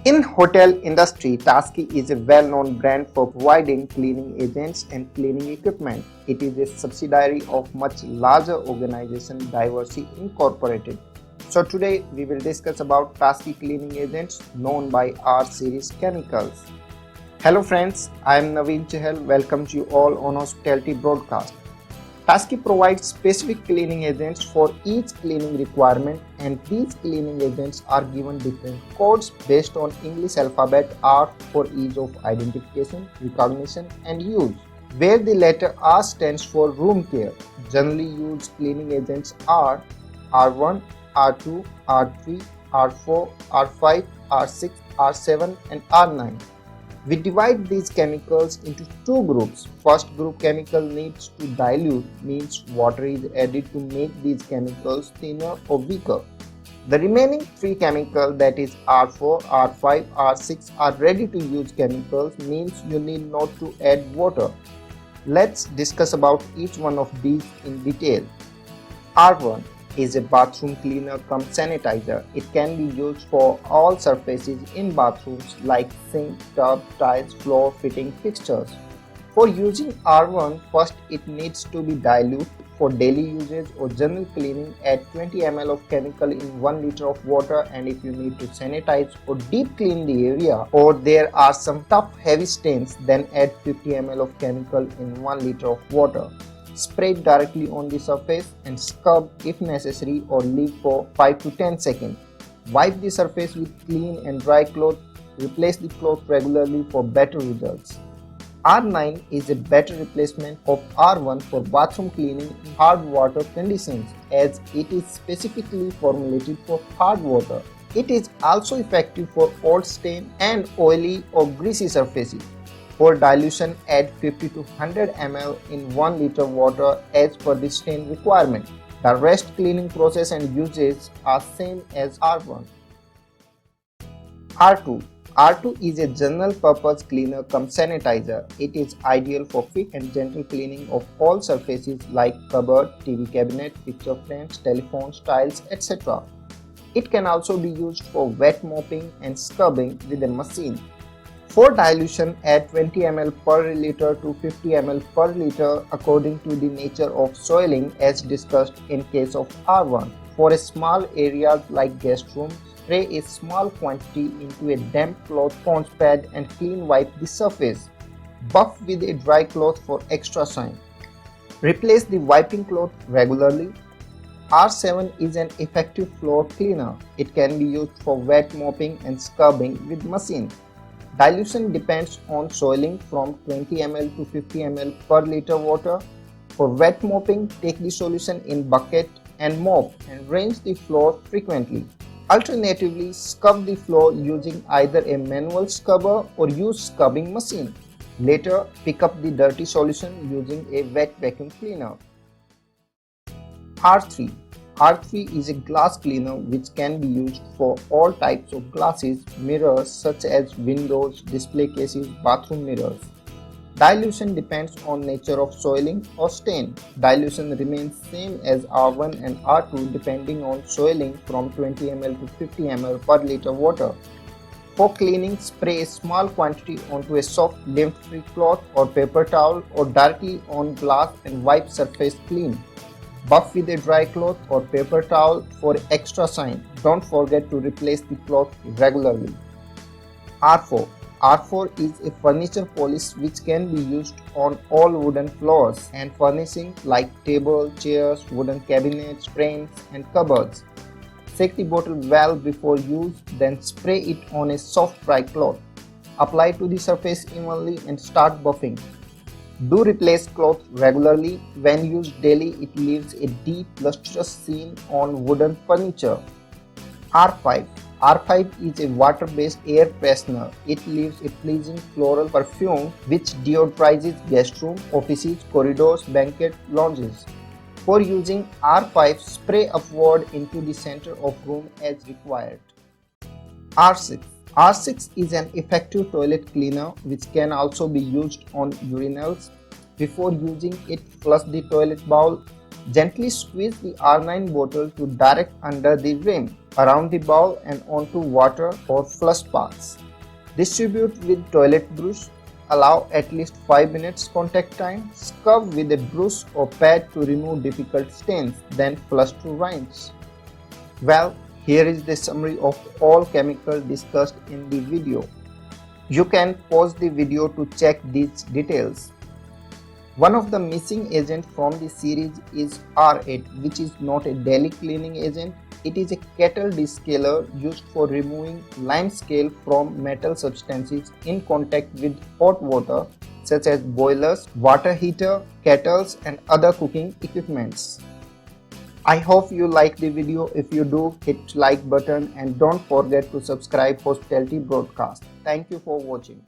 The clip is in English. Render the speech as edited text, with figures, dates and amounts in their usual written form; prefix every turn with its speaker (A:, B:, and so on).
A: In hotel industry, Tasky is a well-known brand for providing cleaning agents and cleaning equipment. It is a subsidiary of much larger organization Diversey Incorporated. So today we will discuss about Tasky cleaning agents known by R series chemicals. Hello friends, I am Naveen Chahal. Welcome you all on Hospitality Broadcast. Tasky provides specific cleaning agents for each cleaning requirement, and these cleaning agents are given different codes based on English alphabet R for ease of identification, recognition and use, where the letter R stands for room care. Generally used cleaning agents are R1, R2, R3, R4, R5, R6, R7 and R9. We divide these chemicals into two groups. First group chemical needs to dilute, means water is added to make these chemicals thinner or weaker. The remaining three chemicals, that is R4, R5, R6 are ready to use chemicals, means you need not to add water. Let's discuss about each one of these in detail. R1 is a bathroom cleaner cum sanitizer. It can be used for all surfaces in bathrooms like sink, tub, tiles, floor, fitting fixtures. For using R1, first it needs to be dilute. For daily usage or general cleaning, add 20 ml of chemical in 1 liter of water, and if you need to sanitize or deep clean the area or there are some tough heavy stains, then add 50 ml of chemical in 1 liter of water. Spray it directly on the surface and scrub if necessary or leave for 5 to 10 seconds. Wipe the surface with clean and dry cloth. Replace the cloth regularly for better results. R9 is a better replacement of R1 for bathroom cleaning in hard water conditions, as it is specifically formulated for hard water. It is also effective for old stain and oily or greasy surfaces. For dilution, add 50 to 100 ml in 1 liter water as per the stain requirement. The rest cleaning process and usage are same as R1. R2 R2 is a general purpose cleaner cum sanitizer. It is ideal for quick and gentle cleaning of all surfaces like cupboard, TV cabinet, picture frames, telephones, tiles, etc. It can also be used for wet mopping and scrubbing with a machine. For dilution, add 20 ml per liter to 50 ml per liter according to the nature of soiling as discussed in case of R1. For a small area like guest room, spray a small quantity into a damp cloth sponge pad and clean wipe the surface. Buff with a dry cloth for extra shine. Replace the wiping cloth regularly. R7 is an effective floor cleaner. It can be used for wet mopping and scrubbing with machine. Dilution depends on soiling from 20 ml to 50 ml per liter water. For wet mopping, take the solution in bucket and mop and rinse the floor frequently. Alternatively, scrub the floor using either a manual scrubber or use scrubbing machine. Later, pick up the dirty solution using a wet vacuum cleaner. R3 R3 is a glass cleaner which can be used for all types of glasses, mirrors such as windows, display cases, bathroom mirrors. Dilution depends on nature of soiling or stain. Dilution remains same as R1 and R2 depending on soiling from 20 ml to 50 ml per liter water. For cleaning, spray a small quantity onto a soft lint-free cloth or paper towel or directly on glass and wipe surface clean. Buff with a dry cloth or paper towel for extra shine. Don't forget to replace the cloth regularly. R4 R4 is a furniture polish which can be used on all wooden floors and furnishing like tables, chairs, wooden cabinets, frames and cupboards. Shake the bottle well before use, then spray it on a soft dry cloth. Apply to the surface evenly and start buffing. Do replace cloth regularly. When used daily, it leaves a deep lustrous sheen on wooden furniture. R5 R5 is a water-based air freshener. It leaves a pleasing floral perfume which deodorizes guest room, offices, corridors, banquet lounges. For using R5, spray upward into the center of room as required. R6 R6 is an effective toilet cleaner which can also be used on urinals. Before using it, flush the toilet bowl. Gently squeeze the R9 bottle to direct under the rim, around the bowl and onto water or flush paths. Distribute with toilet brush. Allow at least 5 minutes contact time. Scrub with a brush or pad to remove difficult stains, then flush to rinse. Well, here is the summary of all chemicals discussed in the video. You can pause the video to check these details. One of the missing agents from the series is R8, which is not a daily cleaning agent. It is a kettle descaler used for removing limescale from metal substances in contact with hot water, such as boilers, water heater, kettles and other cooking equipments. I hope you like the video. If you do, hit like button and don't forget to subscribe Hospitality Broadcast. Thank you for watching.